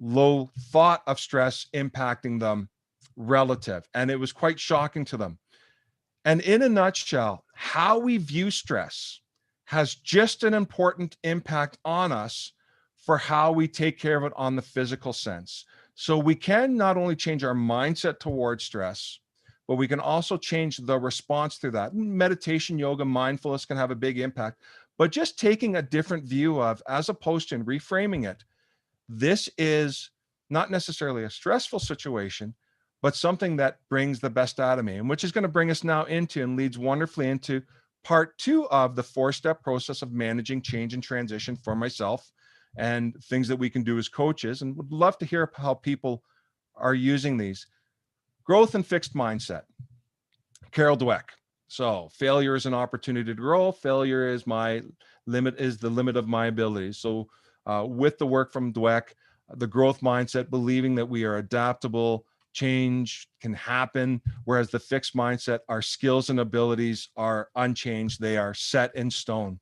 low thought of stress impacting them relative. And it was quite shocking to them. And in a nutshell, how we view stress has just an important impact on us for how we take care of it on the physical sense. So we can not only change our mindset towards stress, but we can also change the response to that. Meditation, yoga, mindfulness can have a big impact, but just taking a different view of, as opposed to reframing it, this is not necessarily a stressful situation, but something that brings the best out of me, and which is going to bring us now into and leads wonderfully into part 2 of the 4-step process of managing change and transition for myself and things that we can do as coaches. And would love to hear how people are using these. Growth and fixed mindset. Carol Dweck. So failure is an opportunity to grow. Failure is my limit, is the limit of my abilities. So with the work from Dweck, the growth mindset, believing that we are adaptable, change can happen, whereas the fixed mindset, our skills and abilities are unchanged. They are set in stone.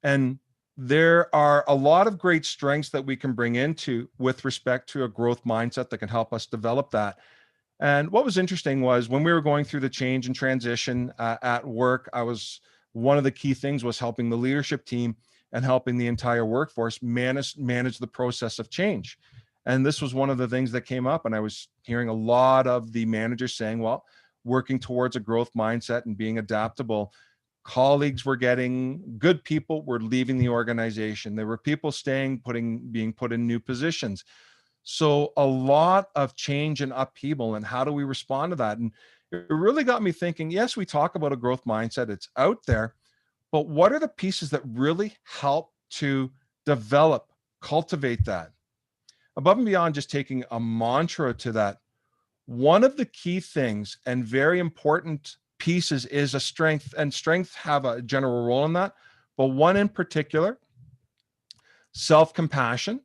And there are a lot of great strengths that we can bring into with respect to a growth mindset that can help us develop that. And what was interesting was when we were going through the change and transition at work, one of the key things was helping the leadership team and helping the entire workforce manage the process of change. And this was one of the things that came up. And I was hearing a lot of the managers saying, well, working towards a growth mindset and being adaptable, colleagues were getting, good people were leaving the organization. There were people staying, being put in new positions. So a lot of change and upheaval, and how do we respond to that? And it really got me thinking, yes, we talk about a growth mindset, it's out there, but what are the pieces that really help to develop, cultivate that? Above and beyond just taking a mantra to that, one of the key things and very important pieces is a strength, and strength have a general role in that, but one in particular, self-compassion.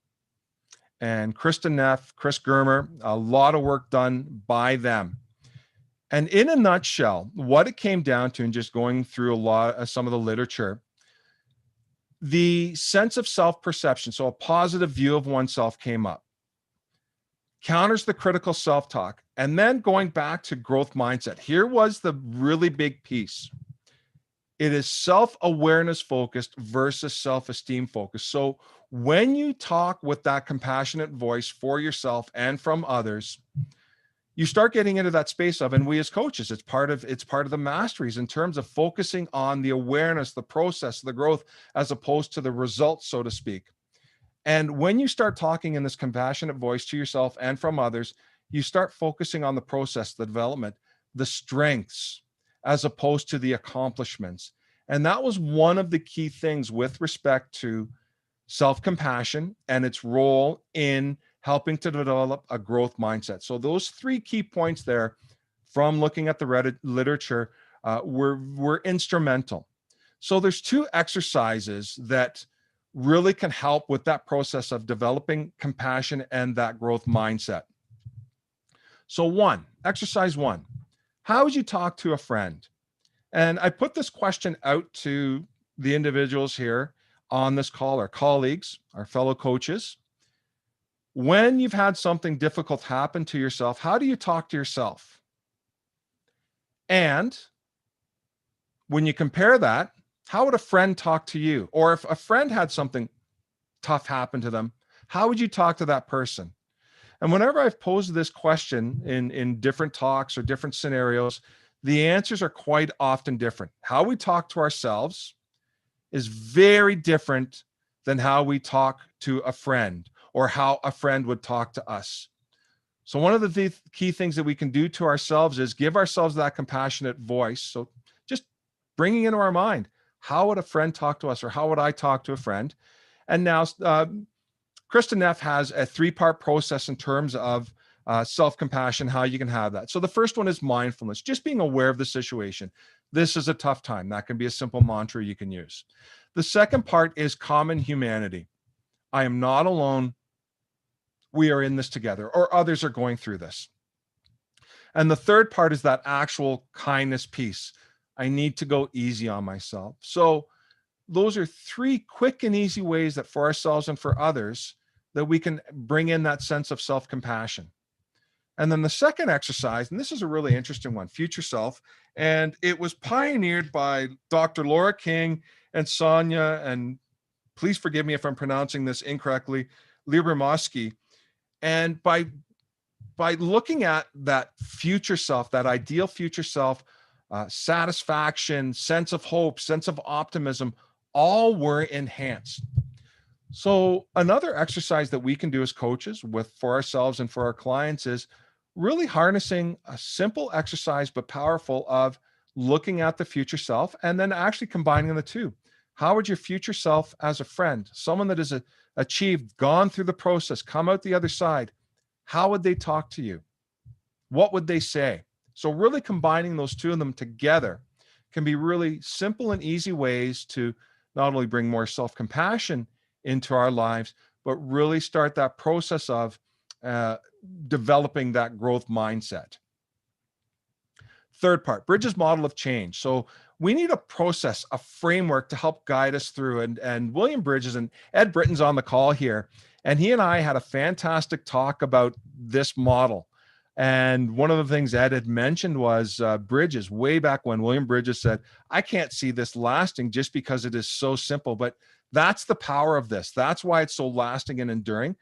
And Krista Neff, Chris Germer, a lot of work done by them. And in a nutshell, what it came down to, and just going through some of the literature, the sense of self-perception, so a positive view of oneself came up, counters the critical self-talk, and then going back to growth mindset. Here was the really big piece. It is self-awareness focused versus self-esteem focused. So when you talk with that compassionate voice for yourself and from others, you start getting into that space of, and we as coaches, it's part of the masteries in terms of focusing on the awareness, the process, the growth, as opposed to the results, so to speak. And when you start talking in this compassionate voice to yourself and from others, you start focusing on the process, the development, the strengths, as opposed to the accomplishments. And that was one of the key things with respect to self-compassion and its role in helping to develop a growth mindset. So those 3 key points there from looking at the literature were instrumental. So there's 2 exercises that really can help with that process of developing compassion and that growth mindset. So exercise 1, how would you talk to a friend? And I put this question out to the individuals here on this call, our colleagues, our fellow coaches. When you've had something difficult happen to yourself, how do you talk to yourself? And when you compare that, how would a friend talk to you? Or if a friend had something tough happen to them, how would you talk to that person? And whenever I've posed this question in different talks or different scenarios, the answers are quite often different. How we talk to ourselves is very different than how we talk to a friend or how a friend would talk to us. So one of the key things that we can do to ourselves is give ourselves that compassionate voice. So just bringing into our mind, how would a friend talk to us, or how would I talk to a friend? And now Krista Neff has a 3-part process in terms of self-compassion, how you can have that. So the first one is mindfulness, just being aware of the situation. This is a tough time. That can be a simple mantra you can use. The second part is common humanity. I am not alone. We are in this together, or others are going through this. And the third part is that actual kindness piece. I need to go easy on myself. So those are 3 quick and easy ways that for ourselves and for others, that we can bring in that sense of self-compassion. And then the second exercise, and this is a really interesting one, future self, and it was pioneered by Dr. Laura King and Sonia, and please forgive me if I'm pronouncing this incorrectly, Liebermosky. And by looking at that future self, that ideal future self, satisfaction, sense of hope, sense of optimism, all were enhanced. So another exercise that we can do as coaches for ourselves and for our clients is really harnessing a simple exercise, but powerful, of looking at the future self and then actually combining the two. How would your future self as a friend, someone that has achieved, gone through the process, come out the other side, how would they talk to you? What would they say? So really combining those two of them together can be really simple and easy ways to not only bring more self-compassion into our lives, but really start that process of developing that growth mindset. Third part, Bridges' model of change. So we need a process, a framework to help guide us through. And William Bridges, and Ed Britton's on the call here, and he and I had a fantastic talk about this model. And one of the things Ed had mentioned was Bridges, way back when William Bridges said, I can't see this lasting just because it is so simple. But that's the power of this. That's why it's so lasting and enduring.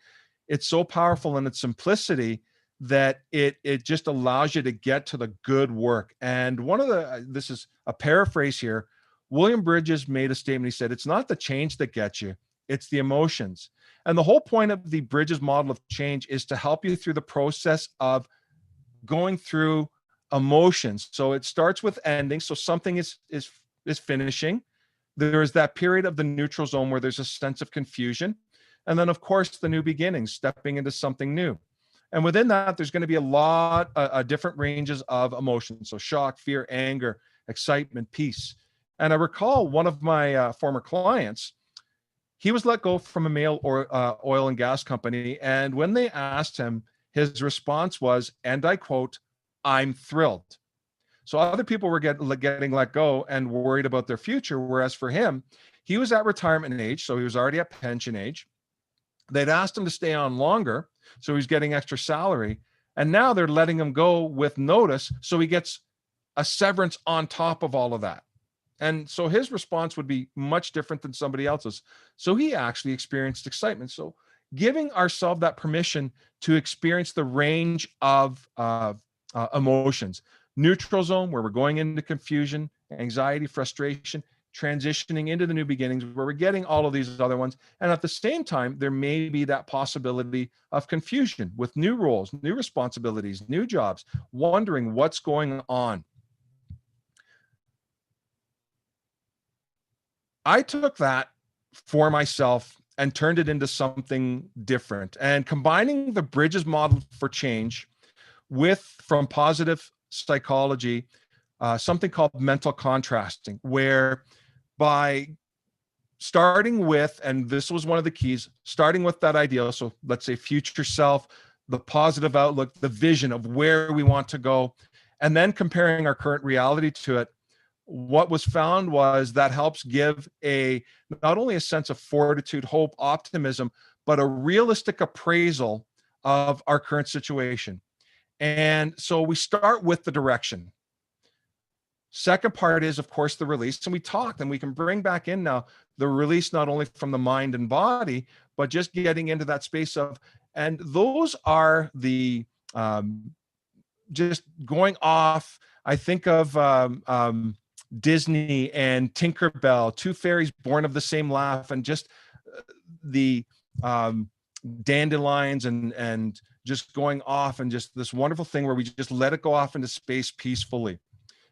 It's so powerful in its simplicity that it just allows you to get to the good work. And this is a paraphrase here, William Bridges made a statement. He said, it's not the change that gets you, it's the emotions. And the whole point of the Bridges model of change is to help you through the process of going through emotions. So it starts with ending. So something is finishing. There is that period of the neutral zone where there's a sense of confusion. And then, of course, the new beginnings, stepping into something new. And within that, there's going to be a lot of different ranges of emotions. So shock, fear, anger, excitement, peace. And I recall one of my former clients, he was let go from a male oil and gas company. And when they asked him, his response was, and I quote, I'm thrilled. So other people were getting let go and worried about their future. Whereas for him, he was at retirement age. So he was already at pension age. They'd asked him to stay on longer, so he's getting extra salary. And now they're letting him go with notice, so he gets a severance on top of all of that. And so his response would be much different than somebody else's. So he actually experienced excitement. So giving ourselves that permission to experience the range of emotions. Neutral zone, where we're going into confusion, anxiety, frustration, transitioning into the new beginnings, where we're getting all of these other ones. And at the same time, there may be that possibility of confusion with new roles, new responsibilities, new jobs, wondering what's going on. I took that for myself and turned it into something different. And combining the Bridges model for change from positive psychology, something called mental contrasting, where by starting with, and this was one of the keys, starting with that ideal. So let's say future self, the positive outlook, the vision of where we want to go, and then comparing our current reality to it. What was found was that helps give not only a sense of fortitude, hope, optimism, but a realistic appraisal of our current situation. And so we start with the direction. Second part is, of course, the release. And we talked, and we can bring back in now the release, not only from the mind and body, but just getting into that space of, and those are the just going off. I think of Disney and Tinkerbell, two fairies born of the same laugh, and just the dandelions and just going off, and just this wonderful thing where we just let it go off into space peacefully.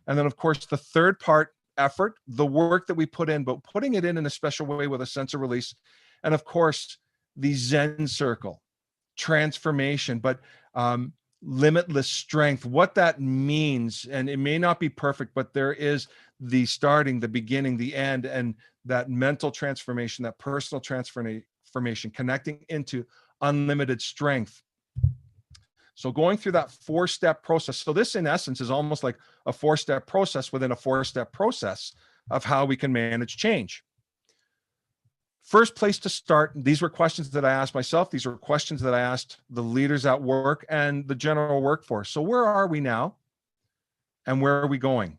And then, of course, the third part, effort, the work that we put in, but putting it in a special way with a sense of release. And of course, the Zen circle, transformation, but limitless strength, what that means. And it may not be perfect, but there is the starting, the beginning, the end, and that mental transformation, that personal transformation, connecting into unlimited strength. So going through that 4-step process. So this, in essence, is almost like a 4-step process within a 4-step process of how we can manage change. First place to start, these were questions that I asked myself. These were questions that I asked the leaders at work and the general workforce. So where are we now and where are we going?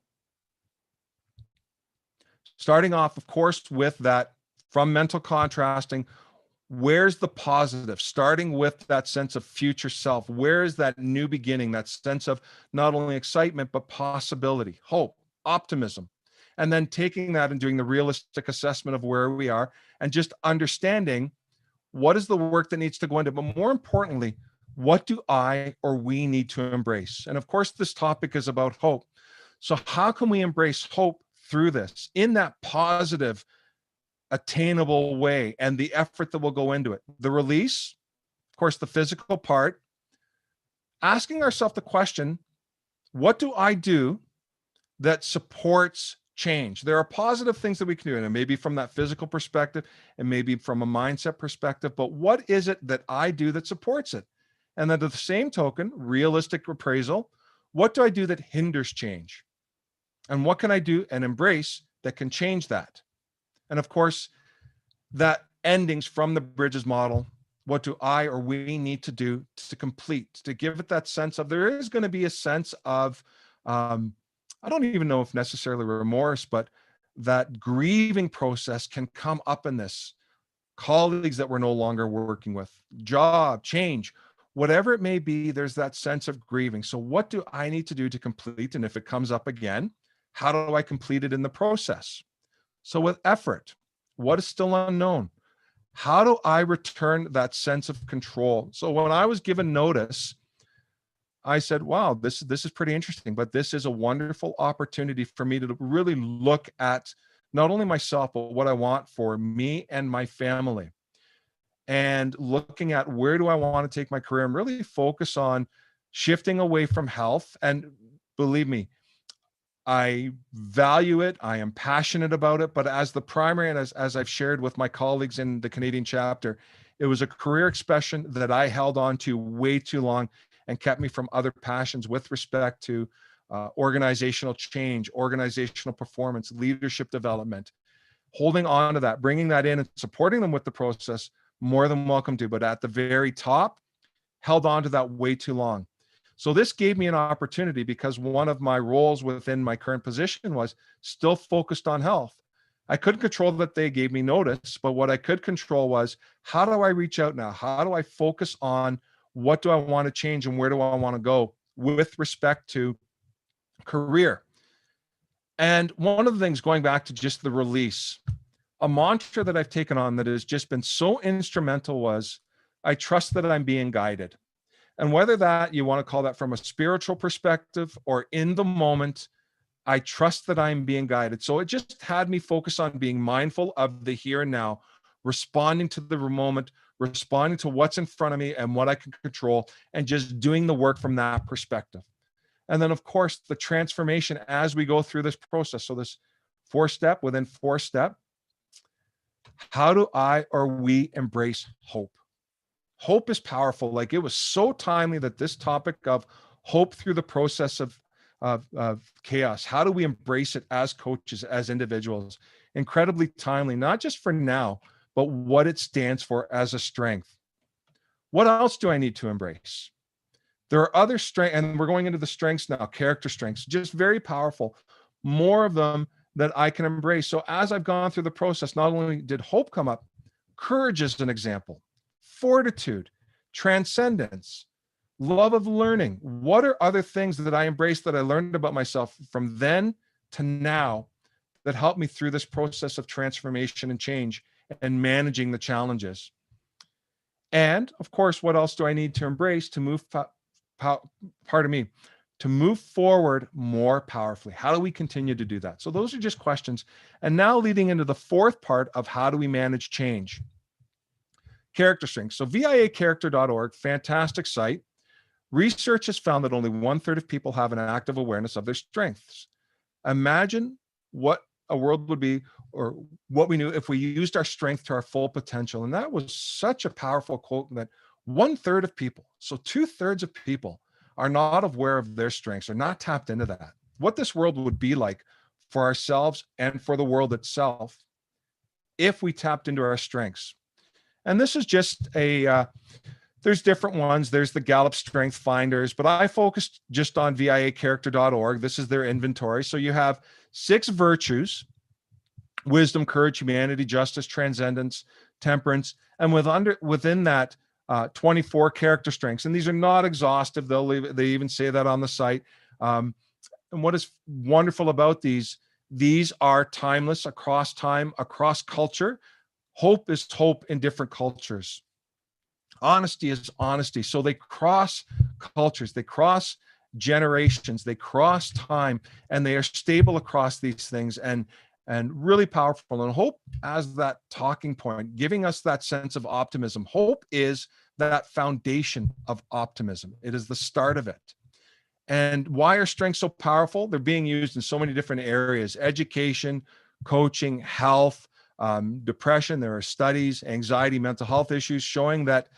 Starting off, of course, with that from mental contrasting, where's the positive? Starting with that sense of future self. Where is that new beginning, that sense of not only excitement, but possibility, hope, optimism? And then taking that and doing the realistic assessment of where we are and just understanding what is the work that needs to go into, but more importantly, what do I or we need to embrace? And of course, this topic is about hope. So how can we embrace hope through this in that positive, attainable way and the effort that will go into it? The release, of course, the physical part, asking ourselves the question, what do I do that supports change? There are positive things that we can do, and it may be from that physical perspective, and maybe from a mindset perspective, but what is it that I do that supports it? And then at the same token, realistic appraisal, what do I do that hinders change? And what can I do and embrace that can change that? And of course, that endings from the bridges model, what do I or we need to do to complete, to give it that sense of, there is going to be a sense of, I don't even know if necessarily remorse, but that grieving process can come up in this. Colleagues that we're no longer working with, job, change, whatever it may be, there's that sense of grieving. So what do I need to do to complete? And if it comes up again, how do I complete it in the process? So with effort, what is still unknown? How do I return that sense of control? So when I was given notice, I said, wow, this is pretty interesting, but this is a wonderful opportunity for me to really look at not only myself, but what I want for me and my family. And looking at where do I want to take my career and really focus on shifting away from health. And believe me, I value it. I am passionate about it. But as the primary, and as I've shared with my colleagues in the Canadian chapter, it was a career expression that I held on to way too long and kept me from other passions with respect to organizational change, organizational performance, leadership development. Holding on to that, bringing that in and supporting them with the process, more than welcome to. But at the very top, held on to that way too long. So this gave me an opportunity because one of my roles within my current position was still focused on health. I couldn't control that they gave me notice, but what I could control was, how do I reach out now? How do I focus on what do I want to change and where do I want to go with respect to career? And one of the things, going back to just the release, a mantra that I've taken on that has just been so instrumental was, I trust that I'm being guided. And whether that you want to call that from a spiritual perspective or in the moment, I trust that I'm being guided. So it just had me focus on being mindful of the here and now, responding to the moment, responding to what's in front of me and what I can control, and just doing the work from that perspective. And then, of course, the transformation as we go through this process. So this 4-step within 4-step, how do I or we embrace hope? Hope is powerful. Like, it was so timely that this topic of hope through the process of chaos, how do we embrace it as coaches, as individuals? Incredibly timely, not just for now, but what it stands for as a strength. What else do I need to embrace? There are other strengths, and we're going into the strengths now, character strengths, just very powerful, more of them that I can embrace. So as I've gone through the process, not only did hope come up, courage is an example, fortitude, transcendence, love of learning. What are other things that I embraced that I learned about myself from then to now that helped me through this process of transformation and change and managing the challenges? And of course, what else do I need to embrace to move, to move forward more powerfully? How do we continue to do that? So those are just questions. And now leading into the fourth part of how do we manage change? Character strengths. So viacharacter.org, fantastic site. Research has found that only 1/3 of people have an active awareness of their strengths. Imagine what a world would be, or what we knew if we used our strength to our full potential. And that was such a powerful quote, that 1/3 of people, so 2/3 of people, are not aware of their strengths, are not tapped into that. What this world would be like for ourselves and for the world itself if we tapped into our strengths. And this is just there's different ones. There's the Gallup Strength Finders, but I focused just on viacharacter.org. This is their inventory. So you have 6 virtues: wisdom, courage, humanity, justice, transcendence, temperance, and within that, 24 character strengths. And these are not exhaustive. They even say that on the site. And what is wonderful about these are timeless, across time, across culture. Hope is hope in different cultures. Honesty is honesty. So they cross cultures, they cross generations, they cross time, and they are stable across these things, and really powerful. And hope as that talking point, giving us that sense of optimism. Hope is that foundation of optimism. It is the start of it. And why are strengths so powerful? They're being used in so many different areas: education, coaching, health, depression. There are studies, anxiety, mental health issues, showing that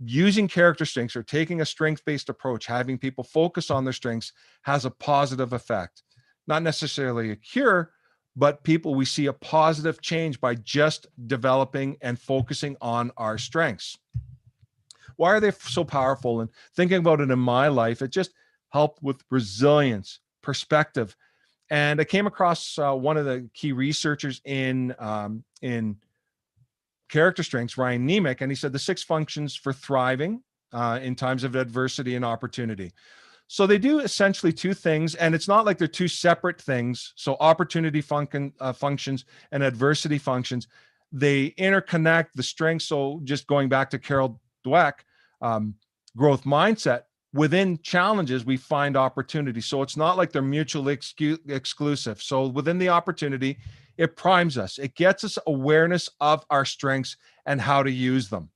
using character strengths, or taking a strength-based approach, having people focus on their strengths, has a positive effect. Not necessarily a cure, but we see a positive change by just developing and focusing on our strengths. Why are they so powerful? And thinking about it in my life, it just helped with resilience, perspective. And I came across one of the key researchers in character strengths, Ryan Nemec, and he said the 6 functions for thriving in times of adversity and opportunity. So they do essentially 2 things, and it's not like they're 2 separate things. So opportunity functions and adversity functions, they interconnect the strengths. So just going back to Carol Dweck, growth mindset, within challenges, we find opportunity. So it's not like they're mutually exclusive. So within the opportunity, it primes us. It gets us awareness of our strengths and how to use them.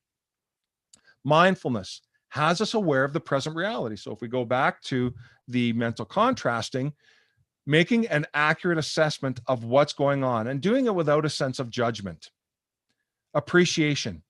Mindfulness has us aware of the present reality. So if we go back to the mental contrasting, making an accurate assessment of what's going on and doing it without a sense of judgment. Appreciation,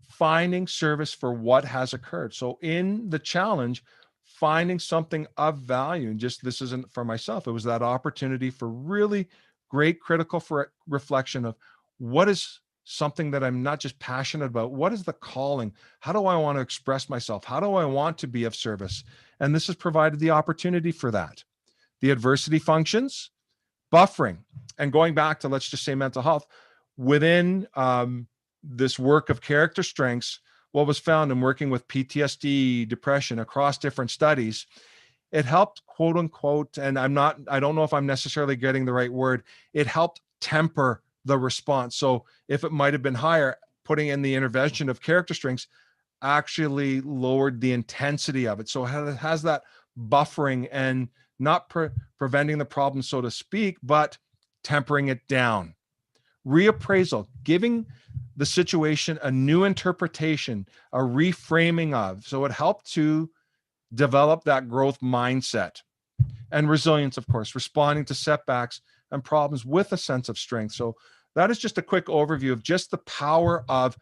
finding service for what has occurred. So in the challenge, finding something of value. And just, this isn't for myself, it was that opportunity for really great critical reflection of what is something that I'm not just passionate about. What is the calling? How do I want to express myself? How do I want to be of service? And this has provided the opportunity for that. The adversity functions, buffering, and going back to, let's just say, mental health, within this work of character strengths, what was found in working with PTSD, depression across different studies, it helped, quote unquote, and I don't know if I'm necessarily getting the right word, it helped temper the response. So if it might have been higher, putting in the intervention of character strengths actually lowered the intensity of it. So it has that buffering and not preventing the problem, so to speak, but tempering it down. Reappraisal, giving the situation a new interpretation, a reframing of. So it helped to develop that growth mindset. And resilience, of course, responding to setbacks and problems with a sense of strength. So that is just a quick overview of just the power of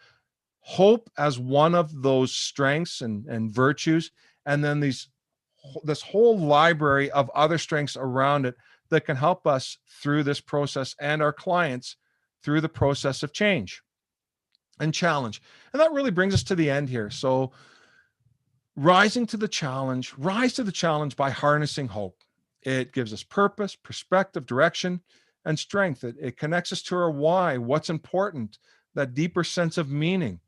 hope as one of those strengths and virtues, and then this whole library of other strengths around it that can help us through this process and our clients through the process of change and challenge. And that really brings us to the end here. So rise to the challenge by harnessing hope. It gives us purpose, perspective, direction, and strength. It connects us to our why, what's important, that deeper sense of meaning.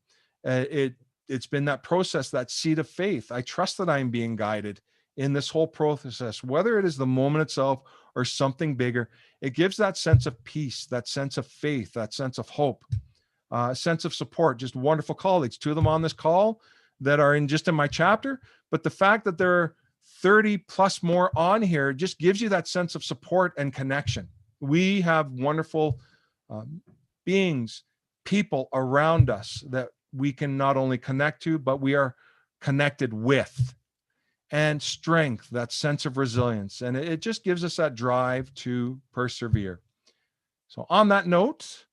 It's been that process, that seed of faith. I trust that I'm being guided in this whole process, whether it is the moment itself or something bigger. It gives that sense of peace, that sense of faith, that sense of hope, sense of support. Just wonderful colleagues, 2 of them on this call that are in my chapter. But the fact that there are 30 plus more on here just gives you that sense of support and connection. We have wonderful beings, people around us that we can not only connect to, but we are connected with. And strength, that sense of resilience. And it just gives us that drive to persevere. So on that note,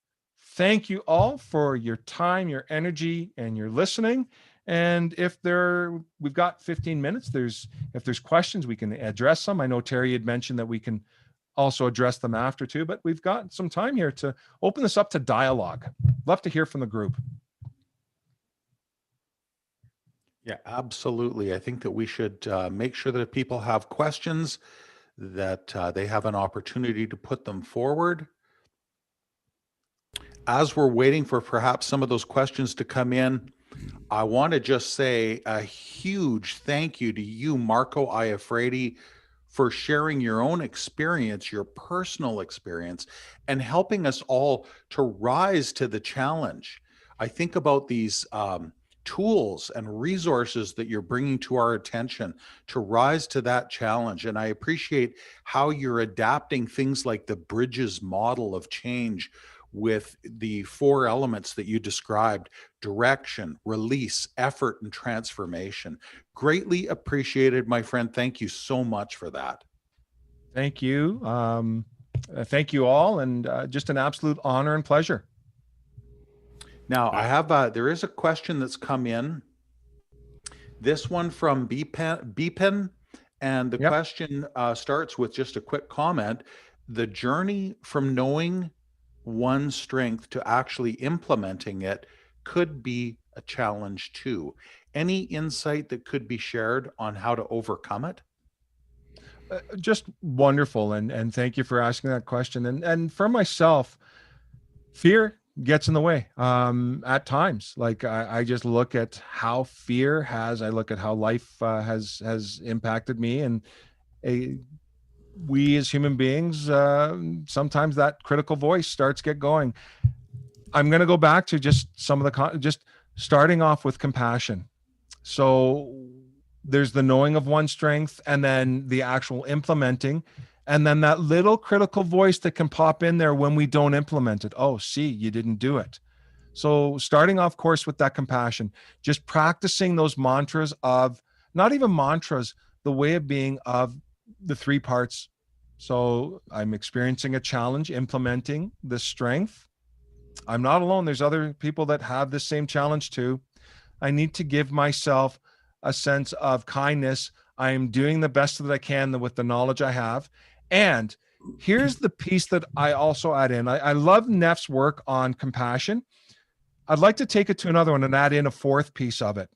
thank you all for your time, your energy, and your listening. And we've got 15 minutes. If there's questions, we can address them. I know Terry had mentioned that we can also address them after too, but we've got some time here to open this up to dialogue. Love to hear from the group. Yeah, absolutely. I think that we should make sure that if people have questions, that they have an opportunity to put them forward. As we're waiting for perhaps some of those questions to come in, I want to just say a huge thank you to you, Marco Iafrate, for sharing your own experience, your personal experience, and helping us all to rise to the challenge. I think about these tools and resources that you're bringing to our attention to rise to that challenge. And I appreciate how you're adapting things like the Bridges model of change with the 4 elements that you described: direction, release, effort, and transformation. Greatly appreciated, my friend. Thank you so much for that. Thank you. Thank you all, and just an absolute honor and pleasure. Now, I have there is a question that's come in. This one from Beepen, and the question starts with just a quick comment. The journey from knowing one's strength to actually implementing it could be a challenge too. Any insight that could be shared on how to overcome it? Just wonderful, and thank you for asking that question. And for myself, fear gets in the way at times. Like I just look at how fear has. I look at how life has impacted me, and we as human beings, sometimes that critical voice starts get going. I'm going to go back to just some of the just starting off with compassion. So there's the knowing of one's strength, and then the actual implementing, and then that little critical voice that can pop in there when we don't implement it. Oh, see, you didn't do it. So starting off course with that compassion, just practicing those mantras of, not even mantras, the way of being of the 3 parts. So I'm experiencing a challenge, implementing the strength. I'm not alone. There's other people that have the same challenge too. I need to give myself a sense of kindness. I am doing the best that I can with the knowledge I have. And here's the piece that I also add in. I love Neff's work on compassion. I'd like to take it to another one and add in a 4th piece of it.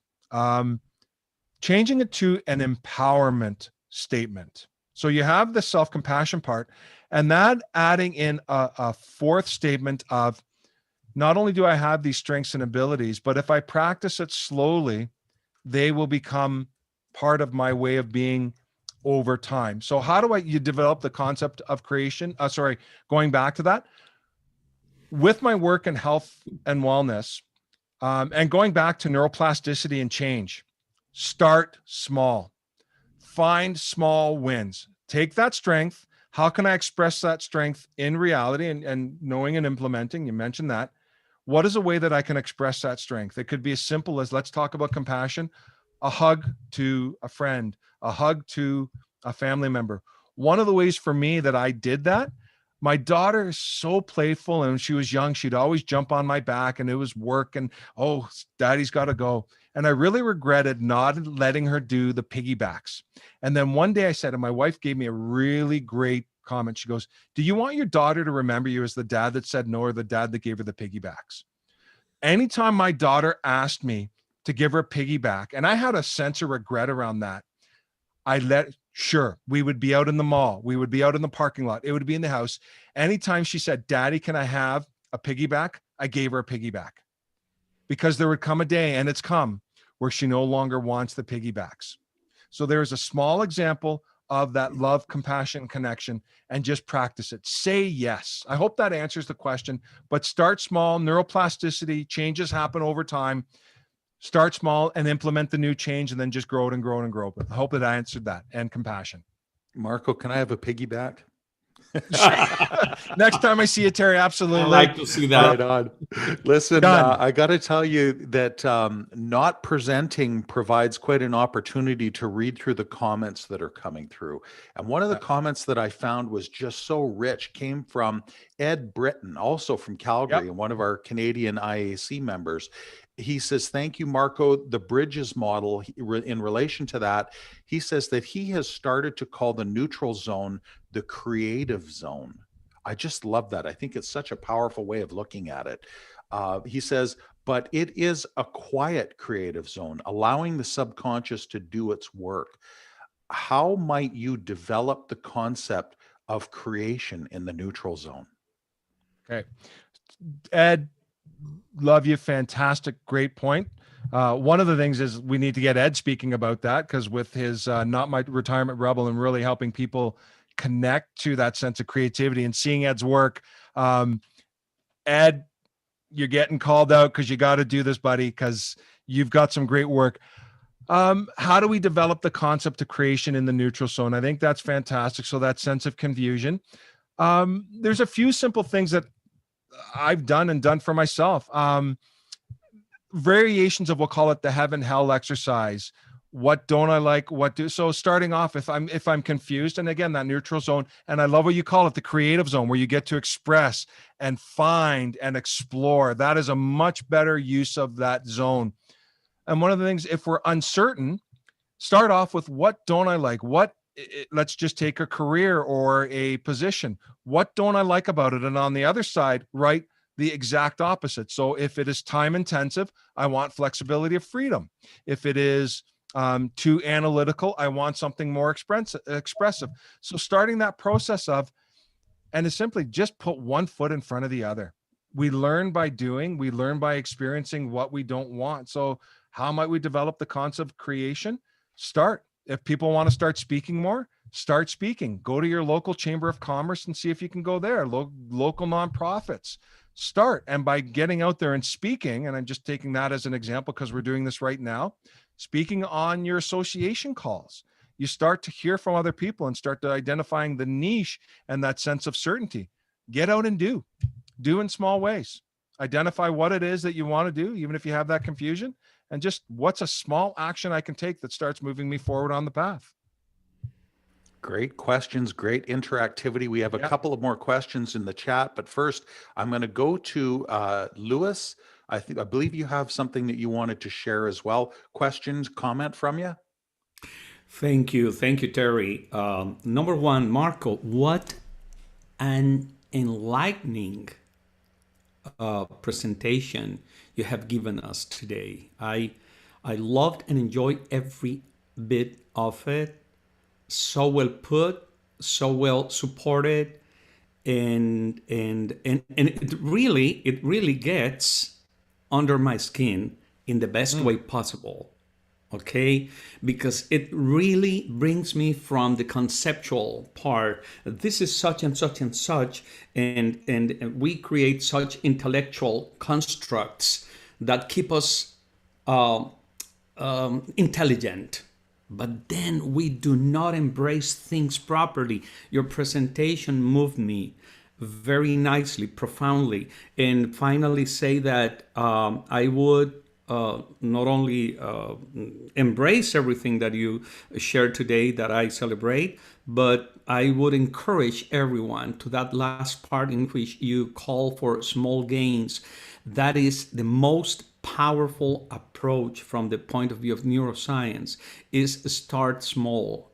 Changing it to an empowerment statement. So you have the self-compassion part, and that adding in a 4th statement of, not only do I have these strengths and abilities, but if I practice it slowly, they will become part of my way of being over time. So how do you develop the concept of creation? Going back to that, with my work in health and wellness, and going back to neuroplasticity and change, start small, find small wins, take that strength. How can I express that strength in reality, and knowing and implementing? You mentioned that. What is a way that I can express that strength? It could be as simple as, let's talk about compassion, a hug to a friend, a hug to a family member. One of the ways for me that I did that, my daughter is so playful, and when she was young, she'd always jump on my back, and it was work, and, oh, daddy's got to go. And I really regretted not letting her do the piggybacks. And then one day I said, and my wife gave me a really great comment. She goes, do you want your daughter to remember you as the dad that said no, or the dad that gave her the piggybacks? Anytime my daughter asked me to give her a piggyback, and I had a sense of regret around that, sure, we would be out in the mall, we would be out in the parking lot, it would be in the house. Anytime she said, Daddy, can I have a piggyback? I gave her a piggyback, because there would come a day, and it's come, where she no longer wants the piggybacks. So there's a small example of that love, compassion, connection, and just practice it. Say yes. I hope that answers the question, but start small. Neuroplasticity, changes happen over time. Start small and implement the new change, and then just grow it and grow it and grow it. I hope that I answered that. And compassion. Marco, can I have a piggyback? Next time I see you, Terry, absolutely. I like to see that. Right on. Listen, I got to tell you that not presenting provides quite an opportunity to read through the comments that are coming through. And one of the comments that I found was just so rich came from Ed Britton, also from Calgary, and one of our Canadian IAC members. he says, thank you, Marco. The Bridges model, in relation to that, he says that he has started to call the neutral zone the creative zone. I just love that. I think it's such a powerful way of looking at it. He says, but it is a quiet creative zone, allowing the subconscious to do its work. How might you develop the concept of creation in the neutral zone? Okay. Ed, love you. Fantastic. Great point. One of the things is we need to get Ed speaking about that, because with his Not My Retirement Rebel and really helping people connect to that sense of creativity and seeing Ed's work. Ed, you're getting called out because you got to do this, buddy, because you've got some great work. How do we develop the concept of creation in the neutral zone? I think that's fantastic. So that sense of confusion. There's a few simple things that I've done for myself. Variations of, we'll call it the heaven hell exercise. What don't I like? What do? So starting off, if I'm confused, and again, that neutral zone, and I love what you call it, the creative zone, where you get to express and find and explore. That is a much better use of that zone. And one of the things, if we're uncertain, start off with what don't I like? Let's just take a career or a position. What don't I like about it? And on the other side, write the exact opposite. So if it is time intensive, I want flexibility of freedom. If it is too analytical, I want something more expressive. So starting that process of, and it's simply just put one foot in front of the other. We learn by doing, we learn by experiencing what we don't want. So how might we develop the concept of creation? Start. If people want to start speaking more, start speaking. Go to your local chamber of commerce and see if you can go there. Local nonprofits. Start. And by getting out there and speaking, and I'm just taking that as an example because we're doing this right now, speaking on your association calls, you start to hear from other people and start to identifying the niche and that sense of certainty. Get out and do in small ways. Identify what it is that you want to do, even if you have that confusion, and just what's a small action I can take that starts moving me forward on the path. Great questions, great interactivity. We have a couple of more questions in the chat, but first I'm going to go to Lewis. I believe you have something that you wanted to share as well. Questions, comment from you? Thank you, Terry. Number one, Marco, what an enlightening presentation you have given us today. I loved and enjoyed every bit of it. So well put, so well supported, and it really gets under my skin in the best way possible. Okay, because it really brings me from the conceptual part. This is such and such and such, and we create such intellectual constructs that keep us intelligent. But then we do not embrace things properly. Your presentation moved me very nicely, profoundly, and finally say that I would not only embrace everything that you shared today that I celebrate, but I would encourage everyone to that last part in which you call for small gains. That is the most powerful approach from the point of view of neuroscience, is start small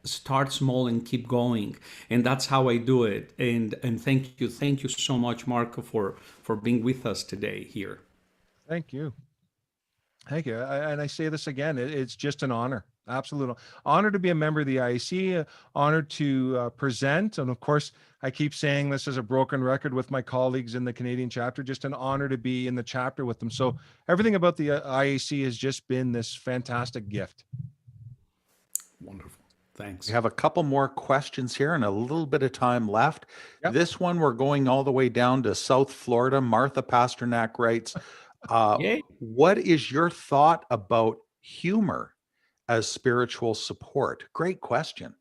and keep going. And that's how I do it. And thank you so much, Marco, for being with us today here. Thank you. Thank you. And I say this again, it's just an honor. Absolute honor to be a member of the IAC, honored to present. And of course, I keep saying this as a broken record with my colleagues in the Canadian chapter, just an honor to be in the chapter with them. So everything about the IAC has just been this fantastic gift. Wonderful. Thanks. We have a couple more questions here and a little bit of time left. Yep. This one, we're going all the way down to South Florida. Martha Pasternak writes, what is your thought about humor as spiritual support? Great question.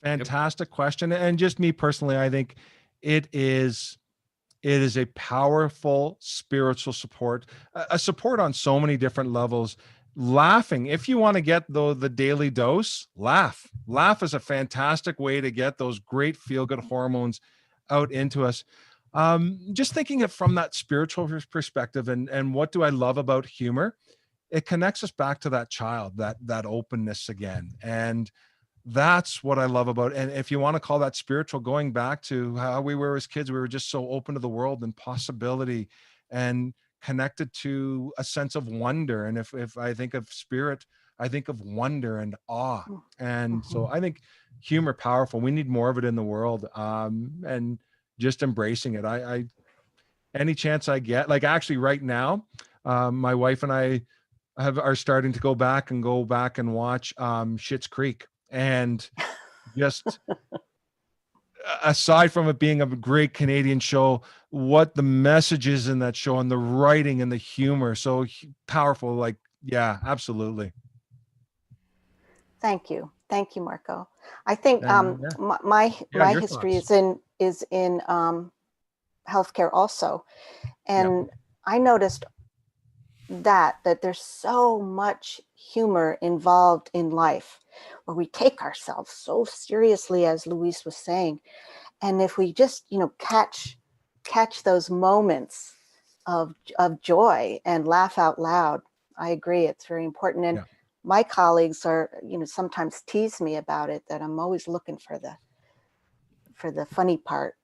Fantastic question. And just me personally, I think it is a powerful spiritual support, a support on so many different levels. Laughing, if you want to get the daily dose, laugh is a fantastic way to get those great feel-good hormones out into us. Just thinking it from that spiritual perspective, and what do I love about humor? It connects us back to that child, that openness again. And that's what I love about, and if you want to call that spiritual, going back to how we were as kids, we were just so open to the world and possibility, and connected to a sense of wonder. And if I think of spirit, I think of wonder and awe. And Mhm. so I think humor powerful. We need more of it in the world. And just embracing it. I any chance I get, like actually right now, my wife and I are starting to go back and watch Schitt's Creek. And just aside from it being a great Canadian show, what the messages in that show and the writing and the humor, so powerful. Like, yeah, absolutely. Thank you, Marco. I think And yeah, yeah, my your history thoughts. is in healthcare also, Yeah. and I noticed that there's so much humor involved in life, where we take ourselves so seriously, as Luis was saying, and if we just catch those moments of joy and laugh out loud, I agree, it's very important. And Yeah. my colleagues are, sometimes tease me about it, that I'm always looking for the funny part.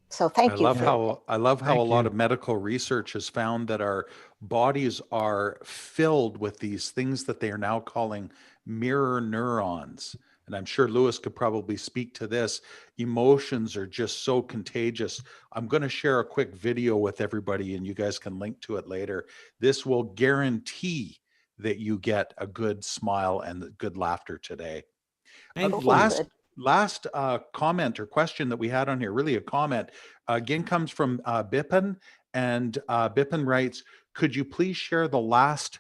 So I thank you love for how I love how a Thank lot you. of medical research has found that our bodies are filled with these things that they are now calling mirror neurons. And I'm sure Lewis could probably speak to this. Emotions are just so contagious. I'm going to share a quick video with everybody and you guys can link to it later. This will guarantee that you get a good smile and good laughter today. Thank okay, you. Last good. last comment or question that we had on here, really a comment, again comes from Bipin, and Bipin writes, "Could you please share the last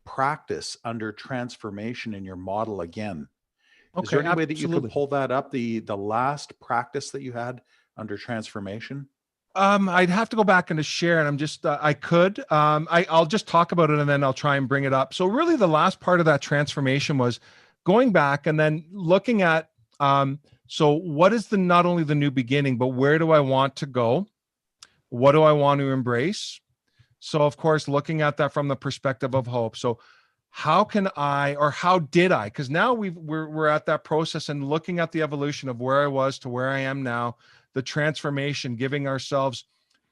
practice under transformation in your model again?" Is there Okay, any way that you could absolutely. pull that up, the last practice that you had under transformation? I'd have to go back and to share, and I'm just I could I'll just talk about it and then I'll try and bring it up. So really, the last part of that transformation was going back and then looking at so what is the not only the new beginning, but where do I want to go? What do I want to embrace? So of course, looking at that from the perspective of hope. So how can I, or how did I? Because now we're at that process and looking at the evolution of where I was to where I am now, the transformation, giving ourselves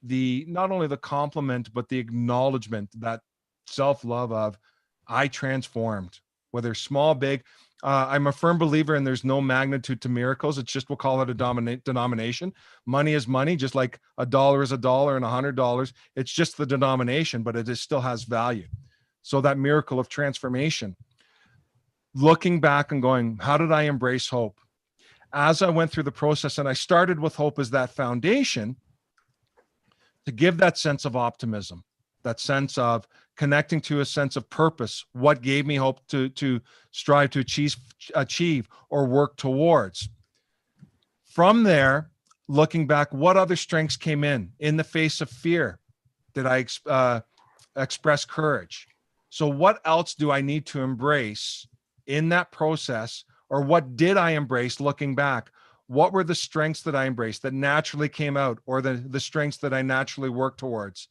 the not only the compliment but the acknowledgement, that self-love of I transformed, whether small, big. I'm a firm believer in there's no magnitude to miracles. It's just we'll call it a denomination. Money is money, just like a dollar is a dollar and $100. It's just the denomination, but it still has value. So that miracle of transformation, looking back and going, how did I embrace hope? As I went through the process, and I started with hope as that foundation to give that sense of optimism, that sense of connecting to a sense of purpose, what gave me hope to strive to achieve or work towards. From there, looking back, what other strengths came in the face of fear? Did I express courage? So, what else do I need to embrace in that process? Or what did I embrace looking back? What were the strengths that I embraced that naturally came out, or the strengths that I naturally worked towards?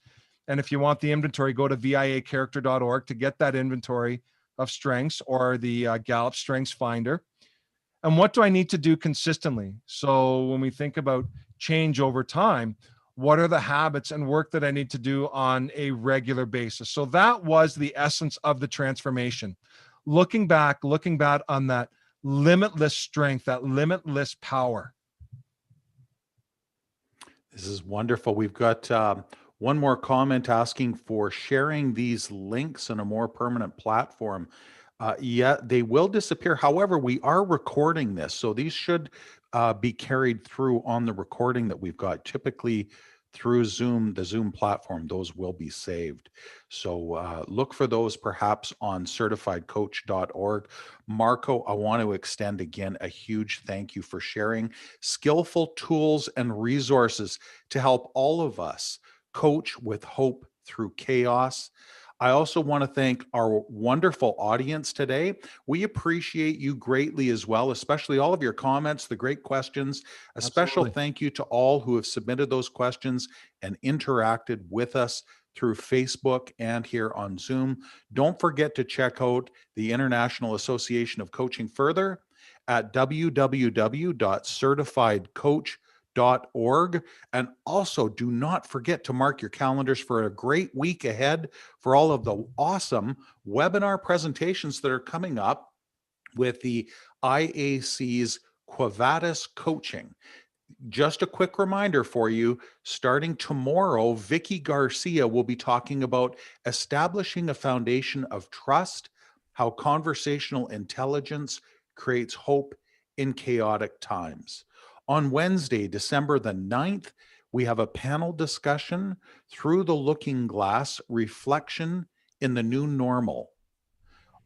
And if you want the inventory, go to viacharacter.org to get that inventory of strengths, or the Gallup Strengths Finder. And what do I need to do consistently? So when we think about change over time, what are the habits and work that I need to do on a regular basis? So that was the essence of the transformation. Looking back on that limitless strength, that limitless power. This is wonderful. We've got one more comment asking for sharing these links on a more permanent platform. Yeah, they will disappear. However, we are recording this, so these should be carried through on the recording that we've got. Typically through Zoom, the Zoom platform, those will be saved. So look for those perhaps on certifiedcoach.org. Marco, I want to extend again a huge thank you for sharing skillful tools and resources to help all of us coach with hope through chaos. I also want to thank our wonderful audience today. We appreciate you greatly as well, especially all of your comments, the great questions. A special Absolutely. thank you to all who have submitted those questions and interacted with us through Facebook and here on Zoom. Don't forget to check out the International Association of Coaching further at www.certifiedcoach.org. And also, do not forget to mark your calendars for a great week ahead for all of the awesome webinar presentations that are coming up with the IAC's Quavatis Coaching. Just a quick reminder for you, starting tomorrow, Vicky Garcia will be talking about establishing a foundation of trust, how conversational intelligence creates hope in chaotic times. On Wednesday, December the 9th, we have a panel discussion, Through the Looking Glass, Reflection in the New Normal.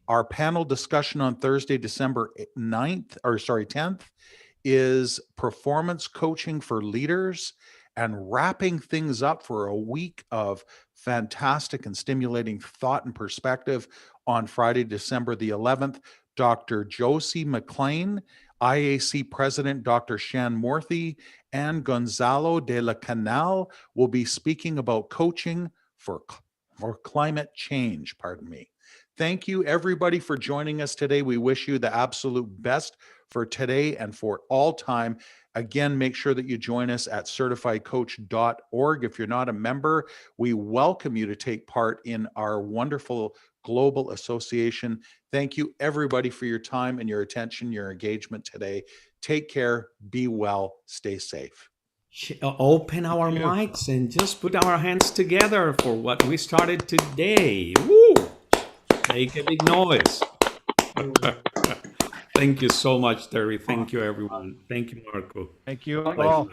Our panel discussion on Thursday, December 10th, is performance coaching for leaders, and wrapping things up for a week of fantastic and stimulating thought and perspective on Friday, December the 11th. Dr. Josie McLean, IAC President Dr. Shan Morthy, and Gonzalo de la Canal will be speaking about coaching for climate change. Thank you, everybody, for joining us today. We wish you the absolute best for today and for all time. Again, make sure that you join us at certifiedcoach.org. If you're not a member, we welcome you to take part in our wonderful global association. Thank you, everybody, for your time and your attention, your engagement today. Take care, be well, stay safe. Open our Thank you. mics and just put our hands together for what we started today. Woo! Make a big noise. Thank you so much, Terry. Thank you, everyone. Thank you, Marco. Thank you Bye. all.